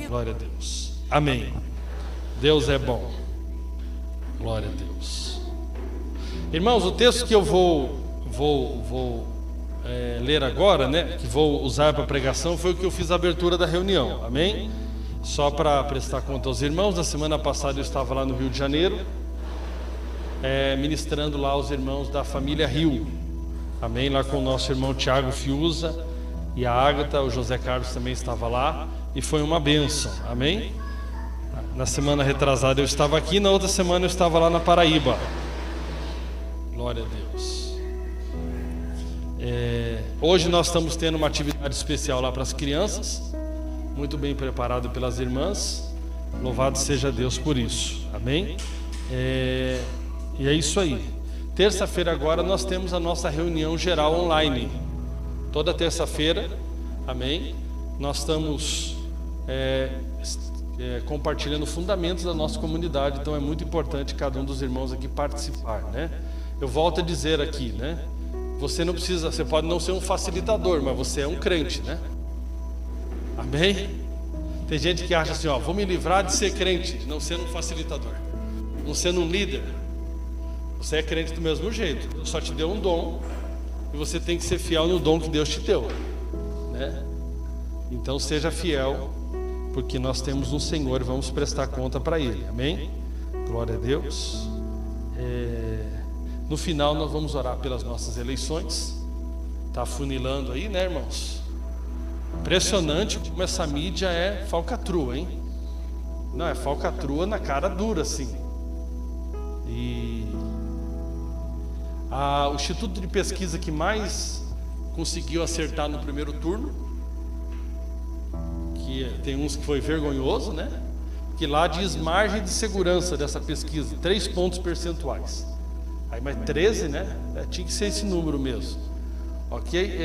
Glória a Deus. Amém. Deus é bom. Glória a Deus. Irmãos, o texto que eu vou ler agora, né, que vou usar para pregação, foi o que eu fiz a abertura da reunião. Amém? Só para prestar conta aos irmãos, na semana passada eu estava lá no Rio de Janeiro, ministrando lá aos irmãos da família Rio. Amém? Lá com o nosso irmão Tiago Fiuza e a Ágata, o José Carlos também estava lá, e foi uma bênção. Amém? Na semana retrasada eu estava aqui, na outra semana eu estava lá na Paraíba. Glória a Deus. Hoje nós estamos tendo uma atividade especial lá para as crianças, muito bem preparado pelas irmãs. Louvado seja Deus por isso. Amém? E é isso aí. Terça-feira agora nós temos a nossa reunião geral online. Toda terça-feira, amém? Nós estamos compartilhando fundamentos da nossa comunidade. Então é muito importante cada um dos irmãos aqui participar, né? Eu volto a dizer aqui, né? Você não precisa, você pode não ser um facilitador, mas você é um crente, né? Amém? Tem gente que acha assim, ó, vou me livrar de ser crente, de não ser um facilitador, não sendo um líder. Você é crente do mesmo jeito. Deus só te deu um dom e você tem que ser fiel no dom que Deus te deu, né? Então seja fiel, porque nós temos um Senhor e vamos prestar conta para Ele. Amém? Glória a Deus. No final nós vamos orar pelas nossas eleições. Está afunilando aí, né, irmãos? Impressionante como essa mídia é falcatrua, hein? Não, é falcatrua na cara dura, assim. E o instituto de pesquisa que mais conseguiu acertar no primeiro turno, que tem uns que foi vergonhoso, né? Que lá diz margem de segurança dessa pesquisa, 3 pontos percentuais. Aí, mas 13, né? Tinha que ser esse número mesmo. Ok?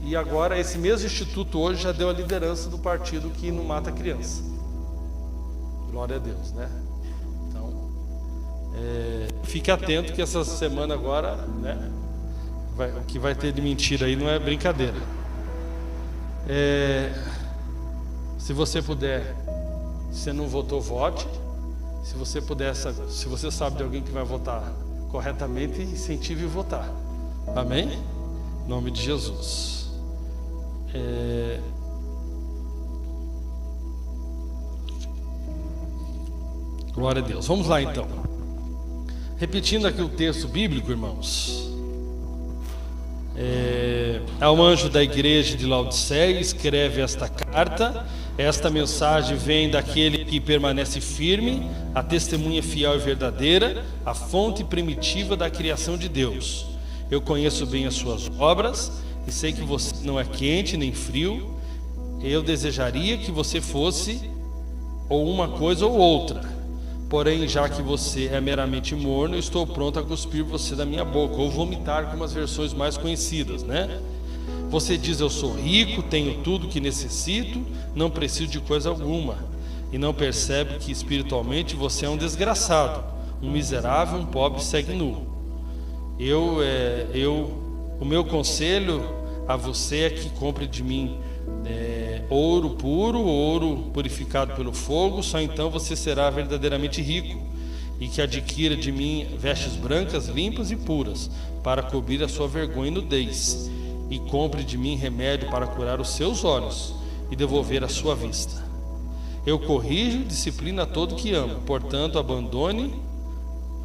E agora esse mesmo instituto hoje já deu a liderança do partido que não mata criança. Glória a Deus, né? Então, fique atento que essa semana agora, né? O que vai ter de mentira aí não é brincadeira. Se você puder, se você não votou, vote. Se você puder, se você sabe de alguém que vai votar corretamente, incentive a votar. Amém? Em nome de Jesus. Glória a Deus. Vamos lá então. Repetindo aqui o texto bíblico, irmãos. Ao anjo da igreja de Laodiceia escreve esta carta. Esta mensagem vem daquele que permanece firme, a testemunha fiel e verdadeira, a fonte primitiva da criação de Deus. Eu conheço bem as suas obras e sei que você não é quente nem frio. Eu desejaria que você fosse ou uma coisa ou outra. Porém, já que você é meramente morno, eu estou pronto a cuspir você da minha boca, ou vomitar, como as versões mais conhecidas, né? Você diz, eu sou rico, tenho tudo que necessito, não preciso de coisa alguma. E não percebe que espiritualmente você é um desgraçado, um miserável, um pobre segue nu. O meu conselho a você é que compre de mim ouro puro, ouro purificado pelo fogo, só então você será verdadeiramente rico. E que adquira de mim vestes brancas, limpas e puras, para cobrir a sua vergonha e nudez. E compre de mim remédio para curar os seus olhos e devolver a sua vista. Eu corrijo e disciplino a todo que amo, portanto abandone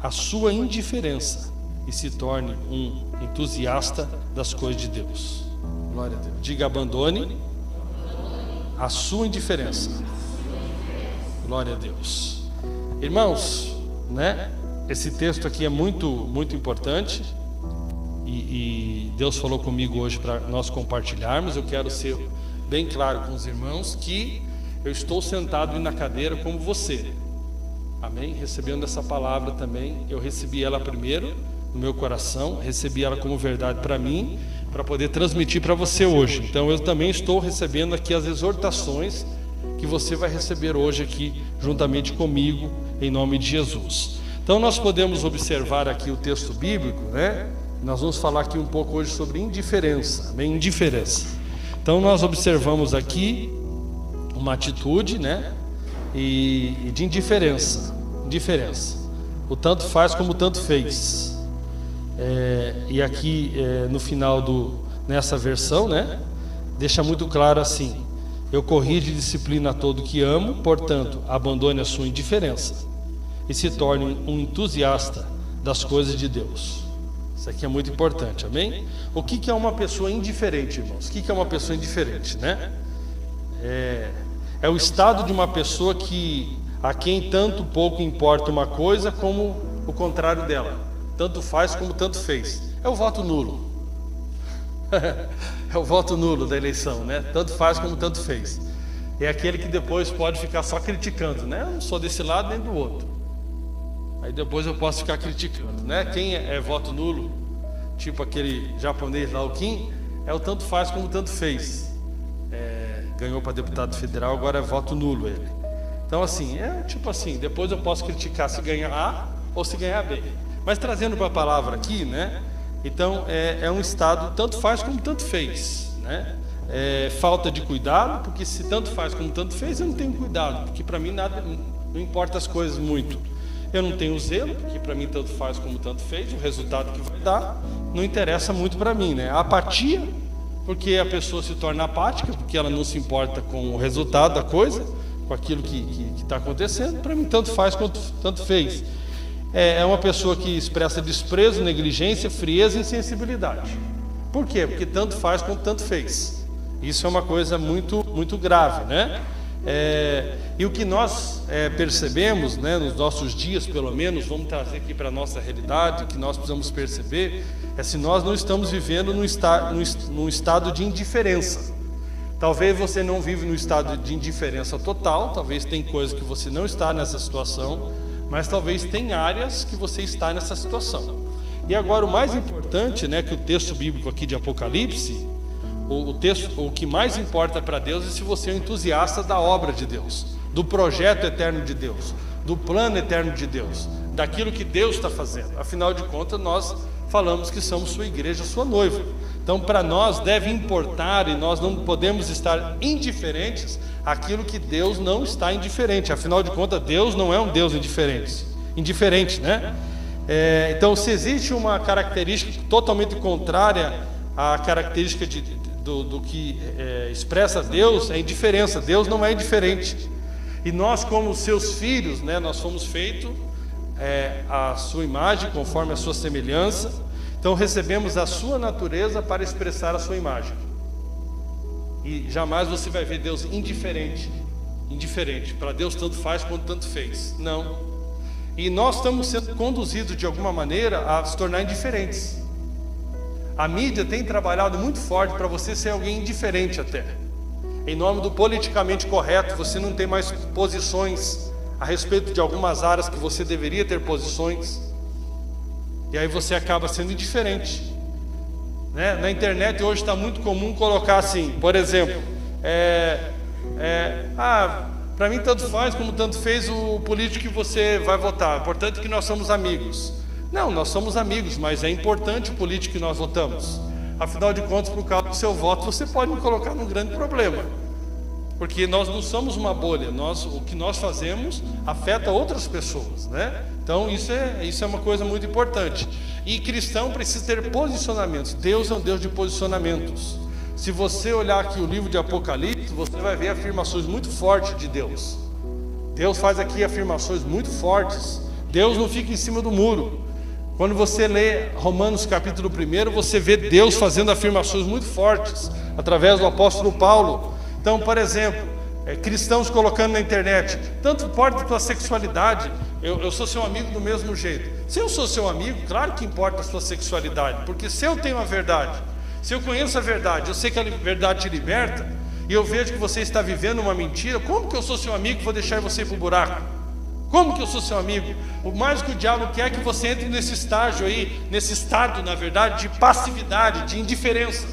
a sua indiferença e se torne um entusiasta das coisas de Deus. Glória a Deus. Diga, abandone a sua indiferença. Glória a Deus. Irmãos, né? Esse texto aqui é muito, muito importante. E Deus falou comigo hoje para nós compartilharmos. Eu quero ser bem claro com os irmãos que eu estou sentado na cadeira como você. Amém? Recebendo essa palavra também. Eu recebi ela primeiro no meu coração, recebi ela como verdade para mim, para poder transmitir para você hoje. Então eu também estou recebendo aqui as exortações que você vai receber hoje aqui juntamente comigo, em nome de Jesus. Então nós podemos observar aqui o texto bíblico, né? Nós vamos falar aqui um pouco hoje sobre indiferença, bem, indiferença. Então nós observamos aqui uma atitude, né, e de indiferença. O tanto faz como o tanto fez. E aqui no final nessa versão, né, deixa muito claro assim: eu corrijo e disciplino a todo que amo, portanto, abandone a sua indiferença e se torne um entusiasta das coisas de Deus. Isso aqui é muito importante, amém? O que é uma pessoa indiferente, irmãos? O que é uma pessoa indiferente, né? É o estado de uma pessoa a quem tanto pouco importa uma coisa como o contrário dela. Tanto faz como tanto fez. É o voto nulo. É o voto nulo da eleição, né? Tanto faz como tanto fez. É aquele que depois pode ficar só criticando, né? Eu não sou desse lado nem do outro. Aí depois eu posso ficar criticando, né? Quem é voto nulo, tipo aquele japonês lá, o Kim, é o tanto faz como tanto fez. Ganhou para deputado federal, agora é voto nulo ele. Então assim, tipo assim, depois eu posso criticar se ganhar A ou se ganhar B. Mas trazendo para a palavra aqui, né? Então é um estado tanto faz como tanto fez, né? Falta de cuidado, porque se tanto faz como tanto fez, eu não tenho cuidado, porque para mim não importa as coisas muito. Eu não tenho zelo, porque para mim tanto faz como tanto fez, o resultado que vai dar não interessa muito para mim, né? A apatia, porque a pessoa se torna apática, porque ela não se importa com o resultado da coisa, com aquilo que está acontecendo. Para mim tanto faz quanto tanto fez. É uma pessoa que expressa desprezo, negligência, frieza e insensibilidade. Por quê? Porque tanto faz quanto tanto fez. Isso é uma coisa muito, muito grave, né? E o que nós percebemos, né, nos nossos dias, pelo menos, vamos trazer aqui para a nossa realidade, o que nós precisamos perceber se nós não estamos vivendo num estado de indiferença. Talvez você não vive no estado de indiferença total, talvez tem coisas que você não está nessa situação, mas talvez tem áreas que você está nessa situação. E agora o mais importante, né, que o texto bíblico aqui de Apocalipse, o que mais importa para Deus é se você é um entusiasta da obra de Deus, do projeto eterno de Deus, do plano eterno de Deus, daquilo que Deus está fazendo. Afinal de contas, nós falamos que somos sua igreja, sua noiva. Então, para nós deve importar, e nós não podemos estar indiferentes àquilo que Deus não está indiferente. Afinal de contas, Deus não é um Deus indiferente, né? Então, se existe uma característica totalmente contrária à característica do que expressa Deus, é indiferença. Deus não é indiferente. E nós, como seus filhos, né, nós fomos feitos à sua imagem, conforme a sua semelhança. Então recebemos a sua natureza para expressar a sua imagem. E jamais você vai ver Deus indiferente. Para Deus tanto faz quanto tanto fez. Não. E nós estamos sendo conduzidos de alguma maneira a se tornar indiferentes. A mídia tem trabalhado muito forte para você ser alguém indiferente até. Em nome do politicamente correto, você não tem mais posições a respeito de algumas áreas que você deveria ter posições. E aí você acaba sendo indiferente, né? Na internet hoje está muito comum colocar assim, por exemplo, para mim tanto faz como tanto fez o político que você vai votar, importante que nós somos amigos. Não, nós somos amigos, mas é importante o político que nós votamos. Afinal de contas, por causa do seu voto, você pode me colocar num grande problema, porque nós não somos uma bolha. O que nós fazemos afeta outras pessoas, né? Então isso é uma coisa muito importante. E cristão precisa ter posicionamentos. Deus é um Deus de posicionamentos. Se você olhar aqui o livro de Apocalipse, você vai ver afirmações muito fortes de Deus. Deus faz aqui afirmações muito fortes. Deus não fica em cima do muro. Quando você lê Romanos capítulo 1, você vê Deus fazendo afirmações muito fortes através do apóstolo Paulo. Então, por exemplo, cristãos colocando na internet, tanto importa a tua sexualidade, eu sou seu amigo do mesmo jeito. Se eu sou seu amigo, claro que importa a sua sexualidade, porque se eu tenho a verdade, se eu conheço a verdade, eu sei que a verdade te liberta, e eu vejo que você está vivendo uma mentira, como que eu sou seu amigo e vou deixar você ir para o buraco? Como que eu sou seu amigo? O mais que o diabo quer é que você entre nesse estágio aí, nesse estado, na verdade, de passividade, de indiferença.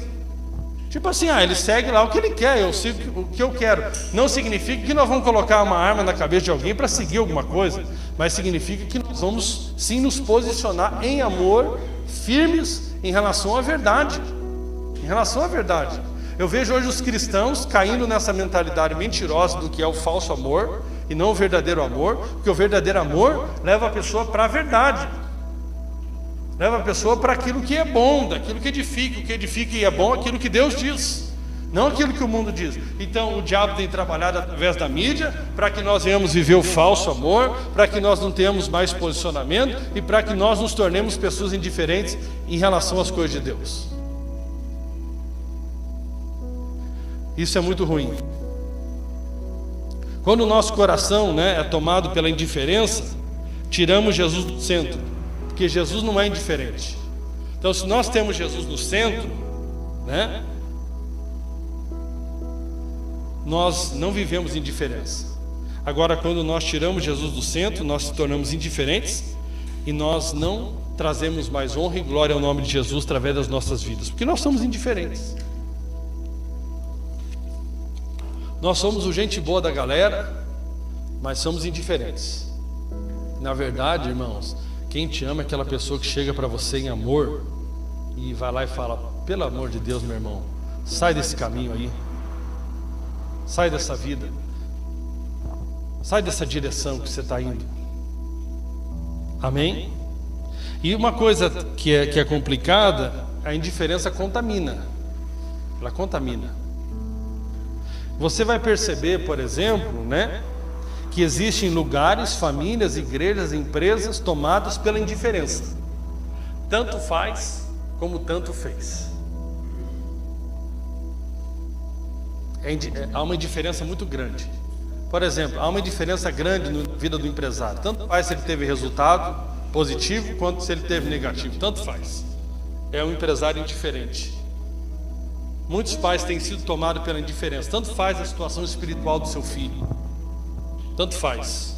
Tipo assim, ele segue lá o que ele quer, eu sigo o que eu quero. Não significa que nós vamos colocar uma arma na cabeça de alguém para seguir alguma coisa, mas significa que nós vamos sim nos posicionar em amor, firmes em relação à verdade. Em relação à verdade. Eu vejo hoje os cristãos caindo nessa mentalidade mentirosa do que é o falso amor e não o verdadeiro amor, porque o verdadeiro amor leva a pessoa para a verdade, leva a pessoa para aquilo que é bom, daquilo que edifica. O que edifica e é bom, aquilo que Deus diz, não aquilo que o mundo diz. Então o diabo tem trabalhado através da mídia para que nós venhamos viver o falso amor, para que nós não tenhamos mais posicionamento e para que nós nos tornemos pessoas indiferentes em relação às coisas de Deus. Isso é muito ruim. Quando o nosso coração, é tomado pela indiferença, tiramos Jesus do centro, porque Jesus não é indiferente. Então, se nós temos Jesus no centro, nós não vivemos indiferença. Agora, quando nós tiramos Jesus do centro, nós se tornamos indiferentes e nós não trazemos mais honra e glória ao nome de Jesus através das nossas vidas, porque nós somos indiferentes. Nós somos o gente boa da galera, mas somos indiferentes. Na verdade, irmãos, quem te ama é aquela pessoa que chega para você em amor e vai lá e fala: pelo amor de Deus, meu irmão, sai desse caminho aí, sai dessa vida, sai dessa direção que você está indo. Amém? E uma coisa que é complicada, a indiferença contamina. Ela contamina. Você vai perceber, por exemplo, que existem lugares, famílias, igrejas, empresas tomadas pela indiferença. Tanto faz como tanto fez. Há uma indiferença muito grande. Por exemplo, há uma diferença grande na vida do empresário. Tanto faz se ele teve resultado positivo quanto se ele teve negativo. Tanto faz. É um empresário indiferente. Muitos pais têm sido tomados pela indiferença. Tanto faz a situação espiritual do seu filho. Tanto faz.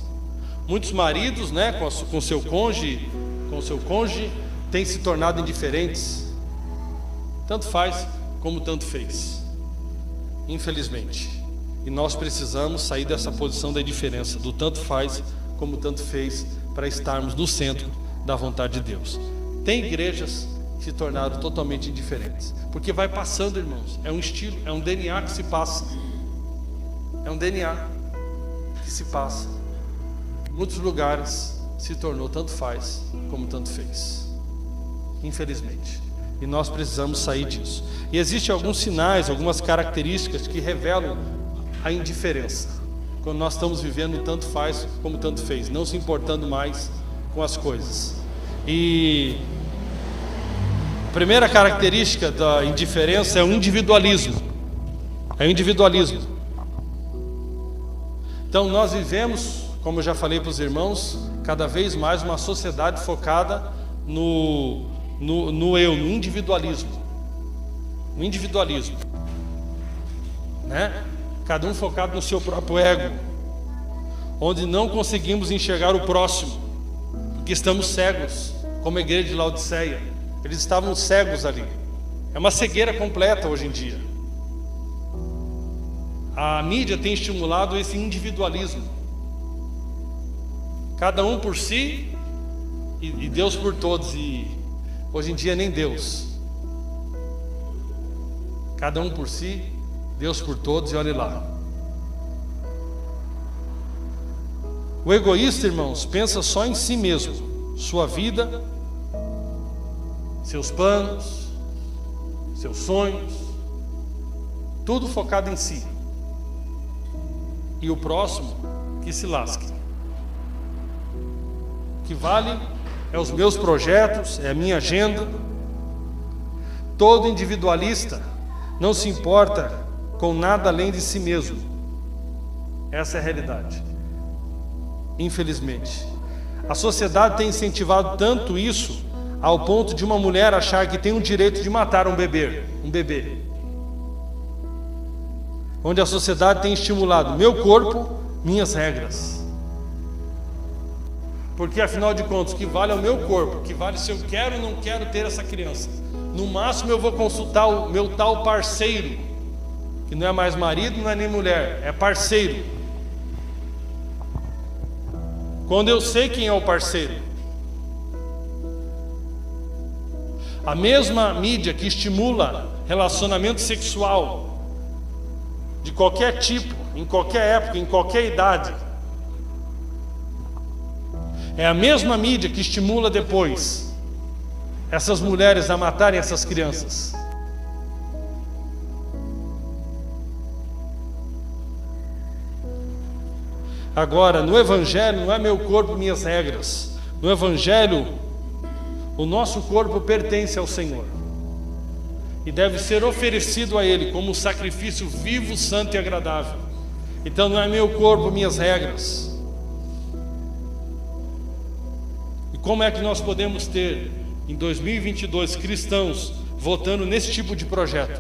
Muitos maridos, com seu cônjuge, têm se tornado indiferentes. Tanto faz como tanto fez. Infelizmente. E nós precisamos sair dessa posição da indiferença, do tanto faz como tanto fez, para estarmos no centro da vontade de Deus. Tem igrejas que se tornaram totalmente indiferentes, porque vai passando, irmãos. É um estilo, é um DNA que se passa. É um DNA que se passa. Em muitos lugares se tornou tanto faz como tanto fez, infelizmente. E nós precisamos sair disso. E existem alguns sinais, algumas características que revelam a indiferença, quando nós estamos vivendo tanto faz como tanto fez, não se importando mais com as coisas. E a primeira característica da indiferença é o individualismo. É o individualismo. Então nós vivemos, como eu já falei para os irmãos, cada vez mais uma sociedade focada no eu, no individualismo. No individualismo. Cada um focado no seu próprio ego, onde não conseguimos enxergar o próximo, porque estamos cegos, como a igreja de Laodiceia. Eles estavam cegos ali. É uma cegueira completa hoje em dia. A mídia tem estimulado esse individualismo. Cada um por si e Deus por todos. E hoje em dia nem Deus. Cada um por si, Deus por todos, e olhe lá. O egoísta, irmãos, pensa só em si mesmo, sua vida, seus planos, seus sonhos, tudo focado em si. E o próximo que se lasque. O que vale é os meus projetos, é a minha agenda. Todo individualista não se importa com nada além de si mesmo. Essa é a realidade. Infelizmente. A sociedade tem incentivado tanto isso, ao ponto de uma mulher achar que tem o direito de matar um bebê. Onde a sociedade tem estimulado: meu corpo, minhas regras. Porque afinal de contas, o que vale é o meu corpo, o que vale se eu quero ou não quero ter essa criança. No máximo eu vou consultar o meu tal parceiro, que não é mais marido, não é nem mulher, é parceiro. Quando eu sei quem é o parceiro. A mesma mídia que estimula relacionamento sexual de qualquer tipo, em qualquer época, em qualquer idade. É a mesma mídia que estimula depois essas mulheres a matarem essas crianças. Agora, no Evangelho, não é meu corpo, minhas regras. No Evangelho, o nosso corpo pertence ao Senhor e deve ser oferecido a Ele como um sacrifício vivo, santo e agradável. Então não é meu corpo, minhas regras. E como é que nós podemos ter, em 2022, cristãos votando nesse tipo de projeto?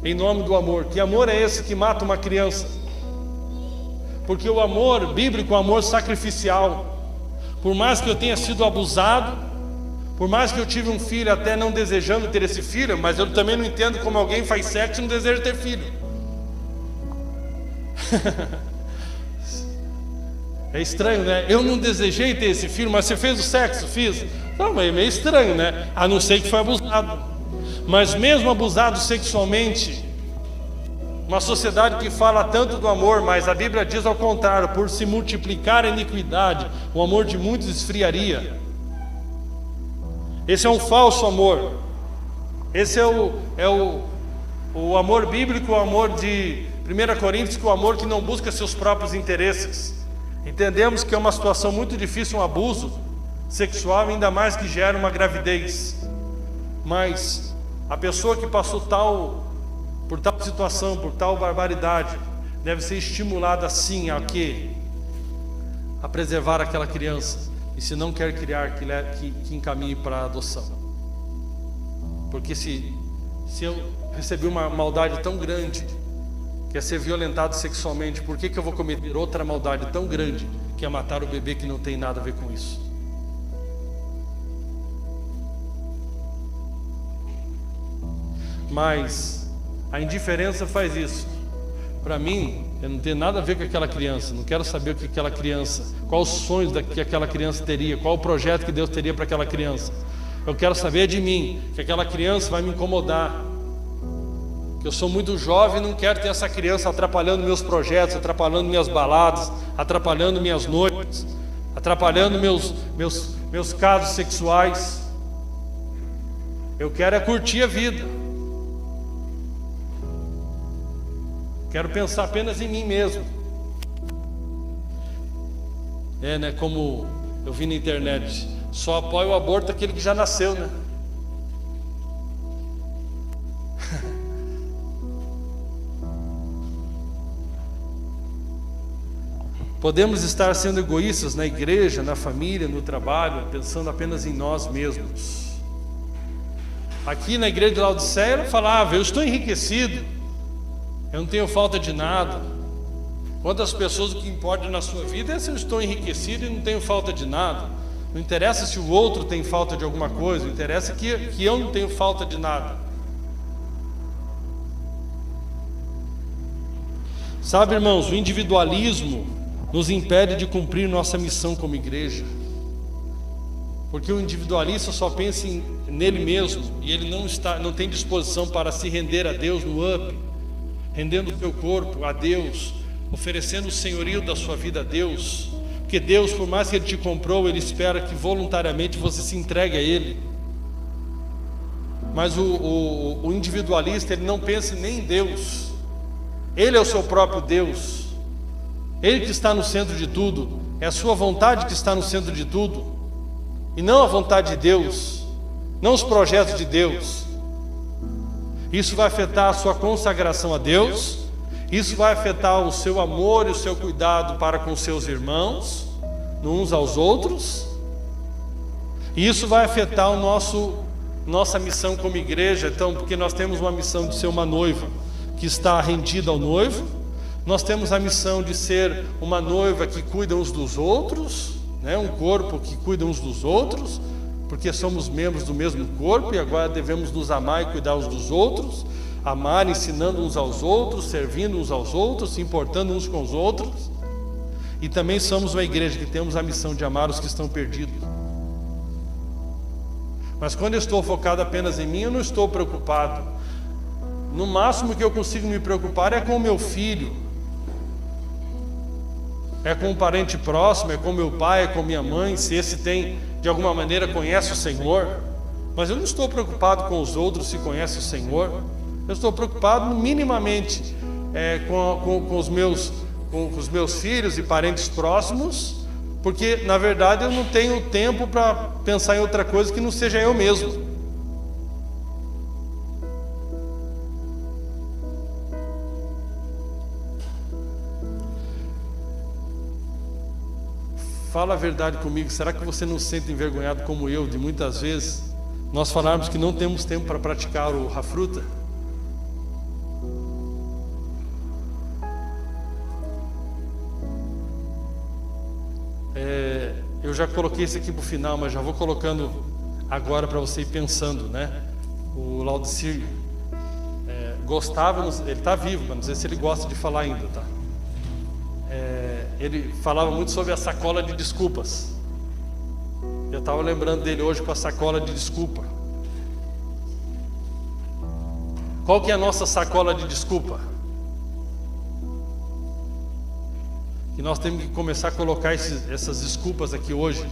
Em nome do amor. Que amor é esse que mata uma criança? Porque o amor bíblico é o amor sacrificial. Por mais que eu tenha sido abusado, por mais que eu tive um filho até não desejando ter esse filho, mas eu também não entendo como alguém faz sexo e não deseja ter filho. É estranho, né? Eu não desejei ter esse filho, mas você fez o sexo? Fiz. Não, mas é meio estranho, né? A não ser que foi abusado. Mas mesmo abusado sexualmente, uma sociedade que fala tanto do amor, mas a Bíblia diz ao contrário: por se multiplicar a iniquidade, o amor de muitos esfriaria. Esse é um falso amor. Esse é o amor bíblico, o amor de 1 Coríntios, que é o amor que não busca seus próprios interesses. Entendemos que é uma situação muito difícil, um abuso sexual, ainda mais que gera uma gravidez. Mas a pessoa que passou por tal situação, por tal barbaridade, deve ser estimulada sim a quê? A preservar aquela criança. E se não quer criar, que encaminhe para a adoção. Porque se eu recebi uma maldade tão grande, que é ser violentado sexualmente, por que eu vou cometer outra maldade tão grande, que é matar o bebê, que não tem nada a ver com isso? Mas a indiferença faz isso. Para mim, eu não tenho nada a ver com aquela criança. Não quero saber o que aquela criança, quais os sonhos que aquela criança teria, qual o projeto que Deus teria para aquela criança. Eu quero saber de mim, que aquela criança vai me incomodar, que eu sou muito jovem e não quero ter essa criança atrapalhando meus projetos, atrapalhando minhas baladas, atrapalhando minhas noites, atrapalhando meus casos sexuais. Eu quero é curtir a vida. Quero pensar apenas em mim mesmo. Né? Como eu vi na internet, só apoia o aborto aquele que já nasceu, né? Podemos estar sendo egoístas na igreja, na família, no trabalho, pensando apenas em nós mesmos. Aqui na igreja de Laodiceia ela falava: eu estou enriquecido, eu não tenho falta de nada. Quantas pessoas, o que importa na sua vida é se eu estou enriquecido e não tenho falta de nada. Não interessa se o outro tem falta de alguma coisa, interessa que eu não tenho falta de nada. Sabe, irmãos, o individualismo nos impede de cumprir nossa missão como igreja. Porque o individualista só pensa nele mesmo, e ele não tem disposição para se render a Deus no up, rendendo o seu corpo a Deus, oferecendo o senhorio da sua vida a Deus. Porque Deus, por mais que Ele te comprou, Ele espera que voluntariamente você se entregue a Ele. Mas o individualista, ele não pensa nem em Deus. Ele é o seu próprio Deus. Ele que está no centro de tudo. É a sua vontade que está no centro de tudo, e não a vontade de Deus, não os projetos de Deus. Isso vai afetar a sua consagração a Deus. Isso vai afetar o seu amor e o seu cuidado para com seus irmãos, uns aos outros. E isso vai afetar nossa missão como igreja. Então, porque nós temos uma missão de ser uma noiva que está rendida ao noivo. Nós temos a missão de ser uma noiva que cuida uns dos outros, né? Um corpo que cuida uns dos outros, porque somos membros do mesmo corpo, e agora devemos nos amar e cuidar uns dos outros, amar ensinando uns aos outros, servindo uns aos outros, se importando uns com os outros. E também somos uma igreja que temos a missão de amar os que estão perdidos. Mas quando eu estou focado apenas em mim, eu não estou preocupado. No máximo que eu consigo me preocupar é com o meu filho, é com um parente próximo, é com meu pai, é com minha mãe, se esse tem, de alguma maneira, conhece o Senhor. Mas eu não estou preocupado com os outros se conhece o Senhor. Eu estou preocupado minimamente com os meus filhos e parentes próximos, porque na verdade eu não tenho tempo para pensar em outra coisa que não seja eu mesmo. Fala a verdade comigo, será que você não se sente envergonhado como eu, de muitas vezes nós falarmos que não temos tempo para praticar o Hafruta? Eu já coloquei isso aqui para o final, mas já vou colocando agora para você ir pensando, né? O Lao Tse gostava, ele está vivo, mas não sei se ele gosta de falar ainda, tá? Ele falava muito sobre a sacola de desculpas. Eu estava lembrando dele hoje com a sacola de desculpa. Qual que é a nossa sacola de desculpa? Que nós temos que começar a colocar essas desculpas aqui hoje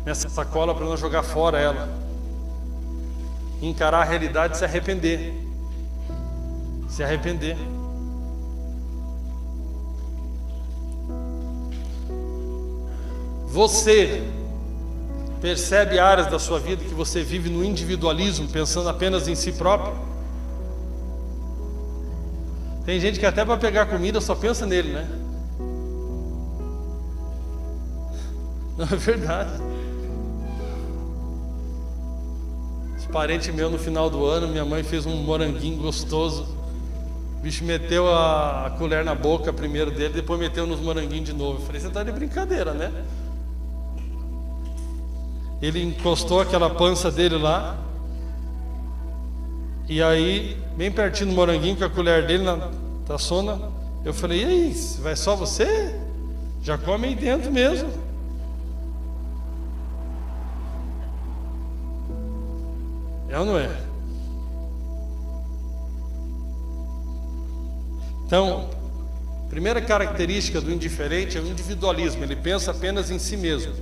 nessa sacola para não jogar fora ela. Encarar a realidade e se arrepender. Se arrepender. Você percebe áreas da sua vida que você vive no individualismo, pensando apenas em si próprio? Tem gente que até para pegar comida só pensa nele, né? Não é verdade. Os parentes meus no final do ano, minha mãe fez um moranguinho gostoso. O bicho meteu a colher na boca primeiro dele, depois meteu nos moranguinhos de novo. Eu falei, você tá de brincadeira, né? Ele encostou aquela pança dele lá, e aí, bem pertinho do moranguinho, com a colher dele na taçona, eu falei, e aí, vai só você? Já come aí dentro mesmo. É ou não é? Então, a primeira característica do indiferente é o individualismo. Ele pensa apenas em si mesmo.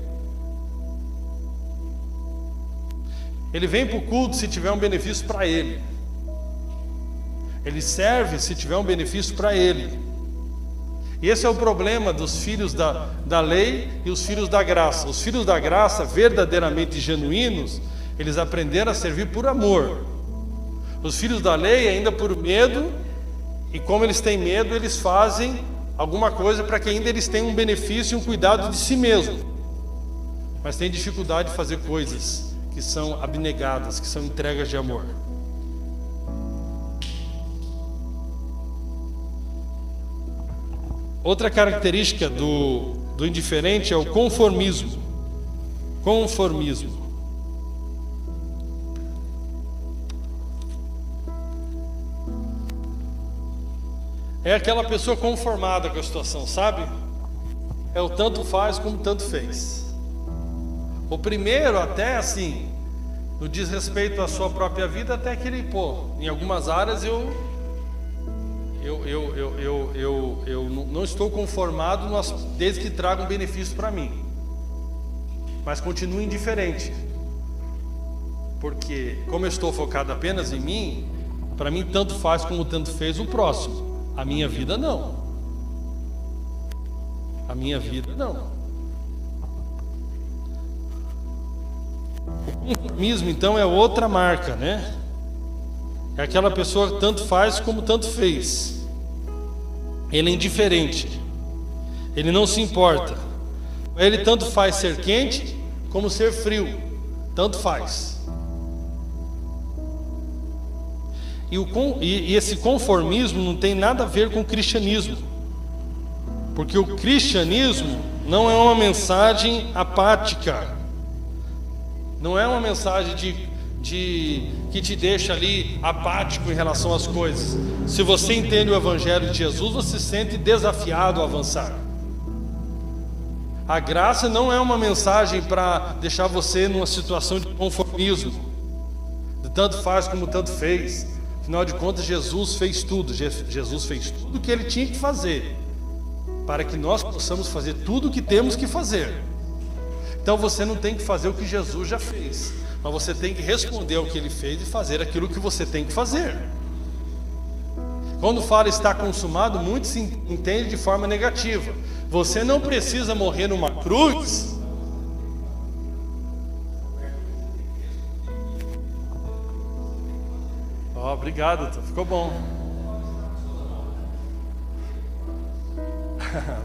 Ele vem para o culto se tiver um benefício para ele. Ele serve se tiver um benefício para ele. E esse é o problema dos filhos da lei e os filhos da graça. Os filhos da graça, verdadeiramente genuínos, eles aprenderam a servir por amor. Os filhos da lei ainda por medo, e como eles têm medo, eles fazem alguma coisa para que ainda eles tenham um benefício e um cuidado de si mesmo. Mas têm dificuldade de fazer coisas que são abnegadas, que são entregas de amor. Outra característica do indiferente é o conformismo. Conformismo. É aquela pessoa conformada com a situação, sabe? É o tanto faz como tanto fez. O primeiro até assim, no diz respeito à sua própria vida, até que ele, em algumas áreas eu não estou conformado desde que traga um benefício para mim. Mas continuo indiferente. Porque como eu estou focado apenas em mim, para mim tanto faz como tanto fez o próximo. A minha vida não. A minha vida não. O conformismo então é outra marca, né? É aquela pessoa que tanto faz como tanto fez. Ele é indiferente. Ele não se importa. Ele tanto faz ser quente como ser frio. Tanto faz. E esse conformismo não tem nada a ver com o cristianismo. Porque o cristianismo não é uma mensagem apática. Não é uma mensagem que te deixa ali apático em relação às coisas. Se você entende o Evangelho de Jesus, você se sente desafiado a avançar. A graça não é uma mensagem para deixar você numa situação de conformismo, de tanto faz como tanto fez. Afinal de contas, Jesus fez tudo. Jesus fez tudo o que Ele tinha que fazer, para que nós possamos fazer tudo o que temos que fazer. Então você não tem que fazer o que Jesus já fez, mas você tem que responder ao que Ele fez e fazer aquilo que você tem que fazer. Quando fala está consumado, muito se entende de forma negativa. Você não precisa morrer numa cruz. Obrigado, ficou bom.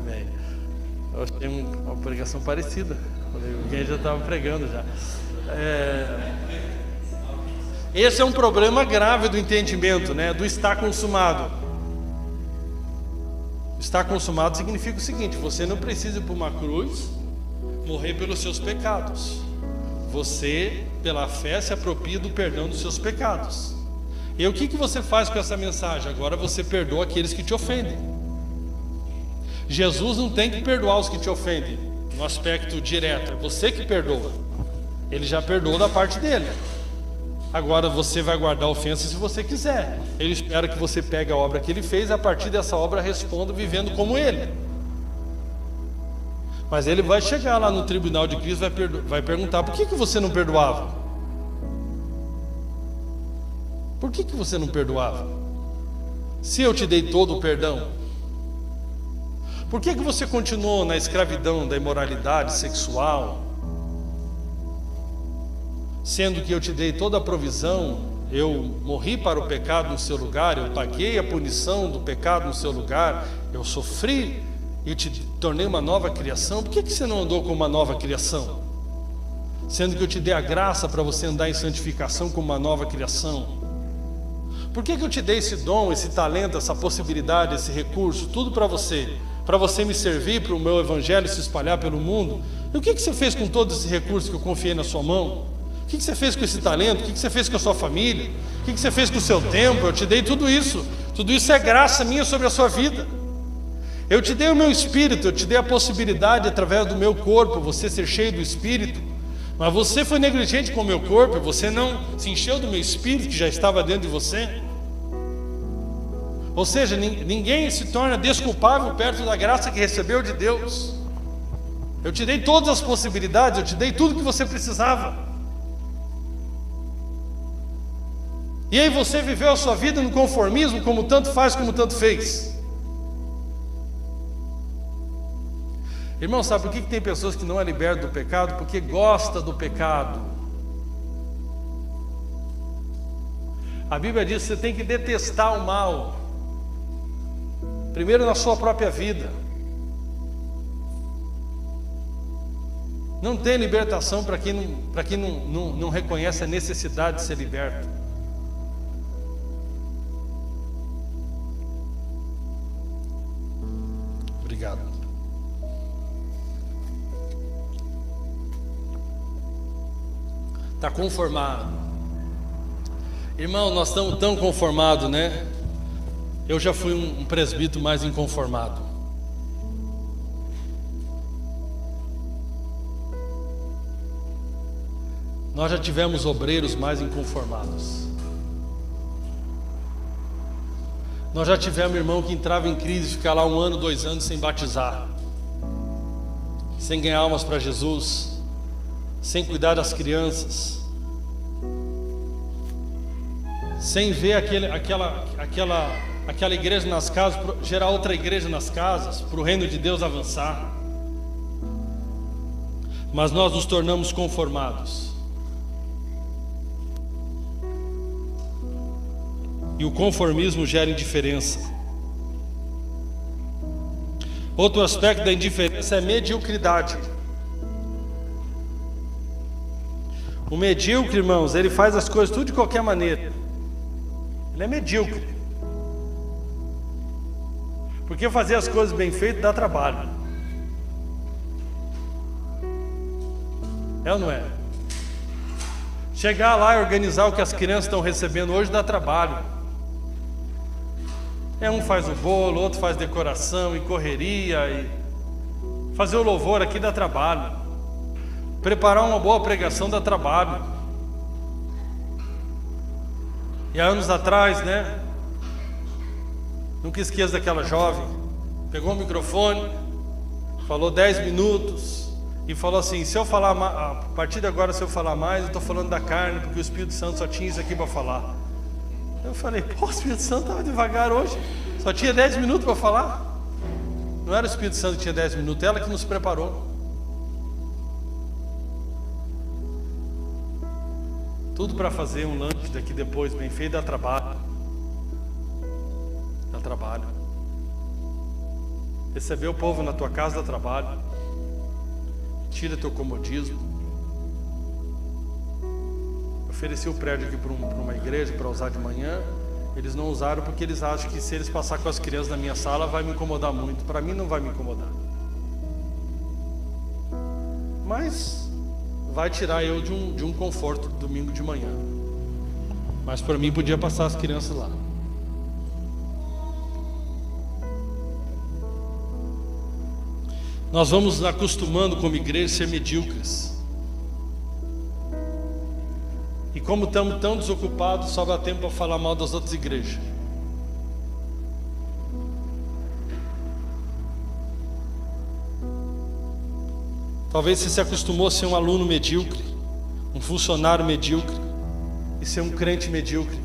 Amém. Eu tenho uma pregação parecida. Alguém já estava pregando já. Esse é um problema grave do entendimento, né? Do estar consumado. Estar consumado significa o seguinte: você não precisa ir para uma cruz morrer pelos seus pecados. Você, pela fé, se apropria do perdão dos seus pecados. E o que você faz com essa mensagem? Agora você perdoa aqueles que te ofendem. Jesus não tem que perdoar os que te ofendem no aspecto direto, é você que perdoa. Ele já perdoou da parte dele. Agora você vai guardar a ofensa se você quiser. Ele espera que você pegue a obra que Ele fez e a partir dessa obra responda vivendo como Ele. Mas Ele vai chegar lá no tribunal de Cristo e vai perguntar: por que você não perdoava? Por que você não perdoava? Se eu te dei todo o perdão, por que você continuou na escravidão da imoralidade sexual? Sendo que eu te dei toda a provisão, eu morri para o pecado no seu lugar, eu paguei a punição do pecado no seu lugar, eu sofri e te tornei uma nova criação. Por que você não andou com uma nova criação? Sendo que eu te dei a graça para você andar em santificação como uma nova criação. Por que eu te dei esse dom, esse talento, essa possibilidade, esse recurso, tudo para você me servir, para o meu evangelho se espalhar pelo mundo? E o que você fez com todo esse recurso que eu confiei na sua mão? O que você fez com esse talento? O que você fez com a sua família? O que você fez com o seu tempo? Eu te dei tudo isso. Tudo isso é graça minha sobre a sua vida. Eu te dei o meu espírito, eu te dei a possibilidade, através do meu corpo, você ser cheio do espírito. Mas você foi negligente com o meu corpo, você não se encheu do meu espírito que já estava dentro de você. Ou seja, ninguém se torna desculpável perto da graça que recebeu de Deus. Eu te dei todas as possibilidades, eu te dei tudo que você precisava. E aí você viveu a sua vida no conformismo, como tanto faz, como tanto fez. Irmão, sabe por que tem pessoas que não é liberto do pecado? Porque gosta do pecado. A Bíblia diz que você tem que detestar o mal, primeiro na sua própria vida. Não tem libertação para quem não reconhece a necessidade de ser liberto. Obrigado. Está conformado. Irmão, nós estamos tão conformados, né? Eu já fui um presbítero mais inconformado. Nós já tivemos obreiros mais inconformados. Nós já tivemos irmão que entrava em crise, ficar lá 1 ano, 2 anos sem batizar, sem ganhar almas para Jesus, sem cuidar das crianças, sem ver aquela igreja nas casas, gerar outra igreja nas casas, para o reino de Deus avançar. Mas nós nos tornamos conformados. E o conformismo gera indiferença. Outro aspecto da indiferença é mediocridade. O medíocre, irmãos, ele faz as coisas tudo de qualquer maneira. Ele é medíocre. Porque fazer as coisas bem feitas dá trabalho. É ou não é? Chegar lá e organizar o que as crianças estão recebendo hoje dá trabalho. Um faz o bolo, outro faz decoração e correria, e fazer o louvor aqui dá trabalho. Preparar uma boa pregação dá trabalho. E há anos atrás, né? Nunca esqueço daquela jovem. Pegou o microfone, falou 10 minutos e falou assim: se eu falar a partir de agora, se eu falar mais, eu estou falando da carne, porque o Espírito Santo só tinha isso aqui para falar. Eu falei: pô, o Espírito Santo estava devagar hoje, só tinha 10 minutos para falar. Não era o Espírito Santo que tinha 10 minutos, ela que nos preparou. Tudo para fazer um lanche daqui depois, bem feito, dá trabalho. Dá trabalho. Receber o povo na tua casa dá trabalho. Tira teu comodismo. Ofereci o prédio aqui para uma igreja para usar de manhã. Eles não usaram porque eles acham que se eles passar com as crianças na minha sala vai me incomodar muito. Para mim não vai me incomodar. Mas vai tirar eu de um conforto domingo de manhã. Mas para mim podia passar as crianças lá. Nós vamos nos acostumando como igreja a ser medíocres. E como estamos tão desocupados, só dá tempo para falar mal das outras igrejas. Talvez você se acostumou a ser um aluno medíocre, um funcionário medíocre, e ser um crente medíocre.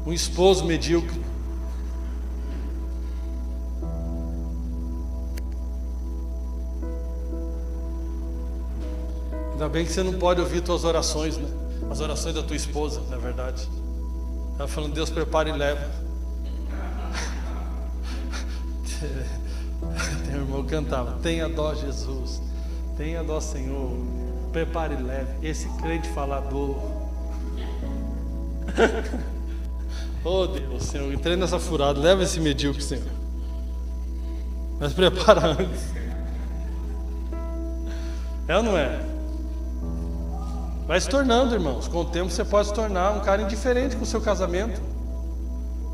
Um esposo medíocre. Ainda bem que você não pode ouvir suas orações, né? As orações da tua esposa, na verdade. Ela falando: Deus prepara e leva. Tem um irmão que cantava: tenha dó, Jesus, tenha dó, Senhor, prepare e leve. Esse crente falador. Oh Deus, Senhor, entrei nessa furada. Leva esse medíocre, Senhor. Mas prepara antes. É ou não é? Vai se tornando, irmãos. Com o tempo você pode se tornar um cara indiferente com o seu casamento.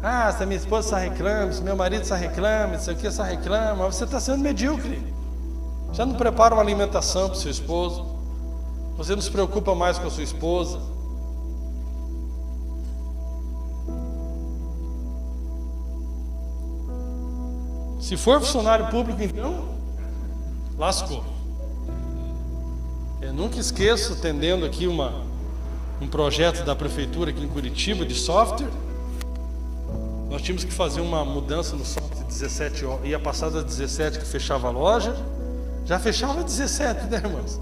Ah, se a minha esposa só reclama, se meu marido só reclama, isso aqui só reclama, você está sendo medíocre. Já não prepara uma alimentação para o seu esposo. Você não se preocupa mais com a sua esposa. Se for funcionário público, então, lascou. Eu nunca esqueço, atendendo aqui um projeto da prefeitura aqui em Curitiba, de software. Nós tínhamos que fazer uma mudança no software 17 horas. Ia passar das 17 que fechava a loja. Já fechava 17, né, irmãos?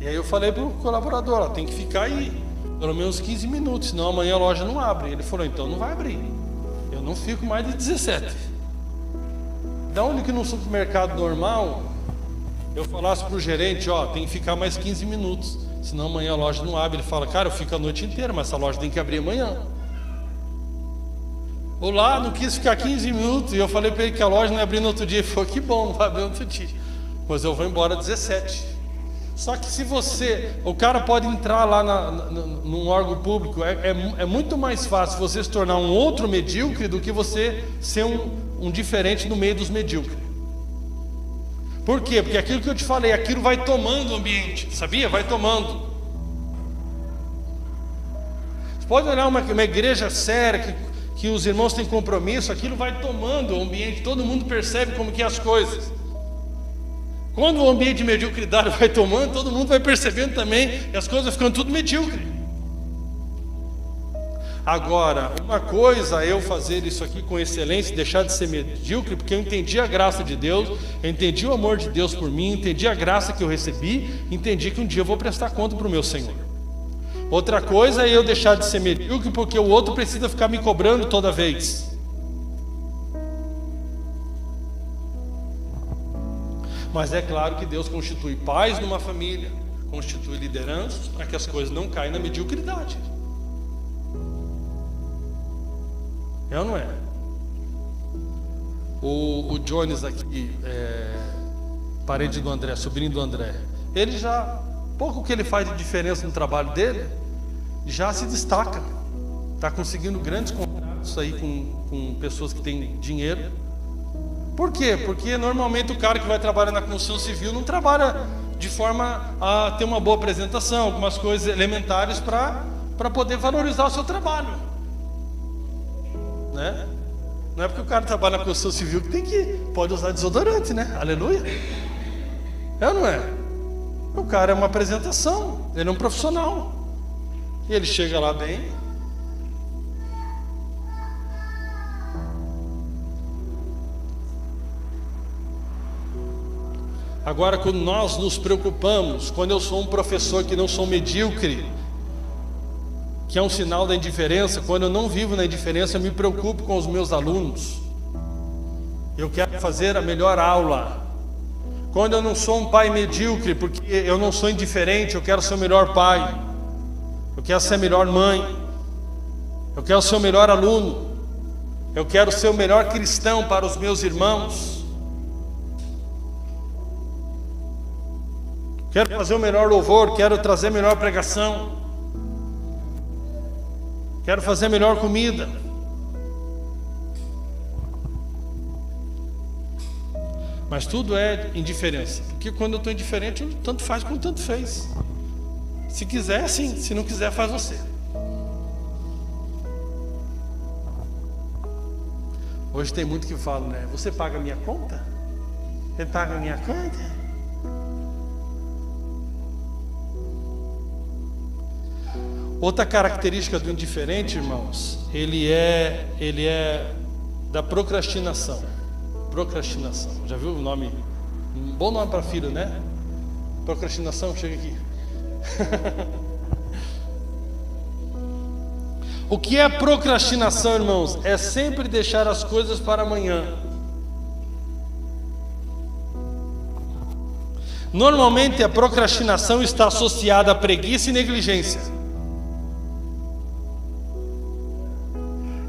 E aí eu falei para o colaborador: ó, tem que ficar aí pelo menos 15 minutos, senão amanhã a loja não abre. Ele falou: então não vai abrir. Eu não fico mais de 17. Da onde que num supermercado normal eu falasse para o gerente: ó, tem que ficar mais 15 minutos, senão amanhã a loja não abre. Ele fala: cara, eu fico a noite inteira, mas essa loja tem que abrir amanhã. Ou lá, não quis ficar 15 minutos, e eu falei para ele que a loja não ia abrir no outro dia. Ele falou: que bom, não vai abrir no outro dia, mas eu vou embora 17. Só que se você, o cara pode entrar lá num órgão público, é muito mais fácil você se tornar um outro medíocre do que você ser um diferente no meio dos medíocres. Por quê? Porque aquilo que eu te falei, aquilo vai tomando o ambiente, sabia? Vai tomando. Você pode olhar uma igreja séria, que os irmãos têm compromisso, aquilo vai tomando o ambiente, todo mundo percebe como que é as coisas. Quando o ambiente de mediocridade vai tomando, todo mundo vai percebendo também, e as coisas vão ficando tudo medíocre. Agora, uma coisa é eu fazer isso aqui com excelência, deixar de ser medíocre, porque eu entendi a graça de Deus, eu entendi o amor de Deus por mim, entendi a graça que eu recebi, entendi que um dia eu vou prestar conta para o meu Senhor. Outra coisa é eu deixar de ser medíocre porque o outro precisa ficar me cobrando toda vez. Mas é claro que Deus constitui paz numa família, constitui lideranças para que as coisas não caem na mediocridade. É ou não é? O Jones aqui, parente do André, sobrinho do André, ele já, pouco que ele faz de diferença no trabalho dele, já se destaca. Está conseguindo grandes contratos aí com pessoas que têm dinheiro. Por quê? Porque normalmente o cara que vai trabalhar na construção civil não trabalha de forma a ter uma boa apresentação, algumas coisas elementares para poder valorizar o seu trabalho, né? Não é porque o cara trabalha na construção civil que pode usar desodorante, né? Aleluia. É ou não é? O cara é uma apresentação, ele é um profissional. E ele chega lá bem. Agora, quando nós nos preocupamos, quando eu sou um professor que não sou medíocre, que é um sinal da indiferença, quando eu não vivo na indiferença, eu me preocupo com os meus alunos. Eu quero fazer a melhor aula. Quando eu não sou um pai medíocre, porque eu não sou indiferente, eu quero ser o melhor pai. Eu quero ser a melhor mãe. Eu quero ser o melhor aluno. Eu quero ser o melhor cristão para os meus irmãos. Quero fazer o melhor louvor, quero trazer a melhor pregação. Quero fazer a melhor comida. Mas tudo é indiferença. Porque quando eu estou indiferente, tanto faz como tanto fez. Se quiser, sim. Se não quiser, faz você. Hoje tem muito que fala, né? Você paga a minha conta? Você paga a minha conta? Outra característica do indiferente, irmãos, ele é da procrastinação. Procrastinação. Já viu o nome? Um bom nome para filho, né? Procrastinação, chega aqui. O que é procrastinação, irmãos? É sempre deixar as coisas para amanhã. Normalmente a procrastinação está associada à preguiça e negligência.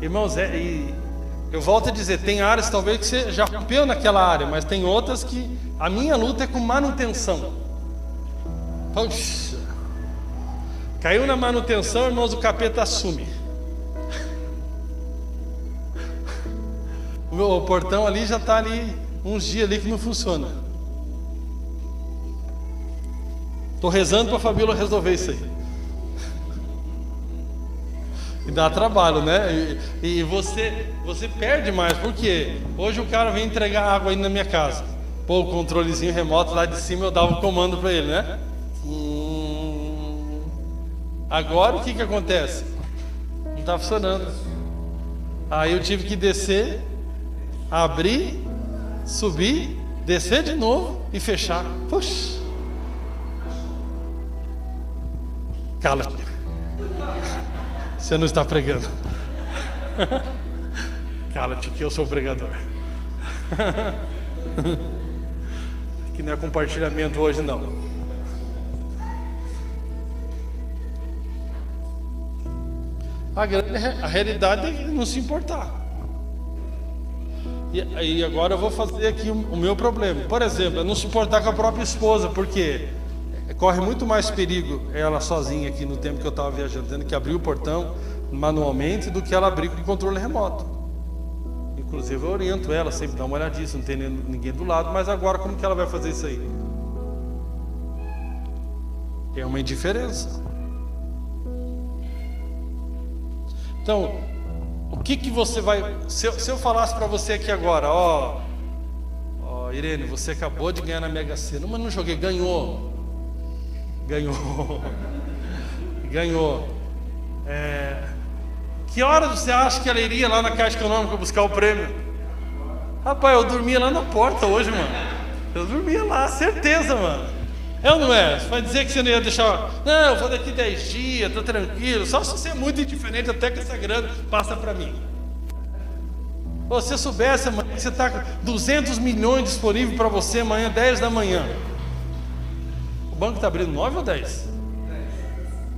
Irmãos, eu volto a dizer, tem áreas talvez que você já rompeu naquela área, mas tem outras que a minha luta é com manutenção. Poxa, caiu na manutenção, irmãos, o capeta assume. O portão ali já está ali uns dias ali que não funciona. Estou rezando para a Fabíola resolver isso aí. E dá trabalho, né? E você perde mais, porque hoje o cara vem entregar água aí na minha casa. Pô, o controlezinho remoto lá de cima eu dava o comando para ele, né? Agora o que acontece? Não está funcionando. Aí eu tive que descer, abrir, subir, descer de novo e fechar. Puxa! Cala-te. Você não está pregando. Cala-te que eu sou o pregador. Que não é compartilhamento hoje não. A realidade é não se importar. E agora eu vou fazer aqui o meu problema. Por exemplo, é não se importar com a própria esposa, porque corre muito mais perigo ela sozinha aqui no tempo que eu estava viajando, tendo que abrir o portão manualmente, do que ela abrir com o controle remoto. Inclusive eu oriento ela, sempre dá uma olhadinha, não tem ninguém do lado, mas agora como que ela vai fazer isso aí? É uma indiferença. Então, o que você vai... Se eu falasse para você aqui agora, ó, Irene, você acabou de ganhar na Mega Sena, mas não joguei, ganhou. Que horas você acha que ela iria lá na Caixa Econômica buscar o prêmio? Rapaz, eu dormia lá na porta hoje, mano. Eu dormia lá, certeza, mano. É ou não é? Você vai dizer que você não ia deixar... Não, eu vou daqui 10 dias, tô tranquilo. Só se você é muito indiferente, até que essa grana passa pra mim. Ou se você soubesse amanhã que você está com 200 milhões disponíveis para você amanhã, 10 da manhã. O banco está abrindo 9 ou 10?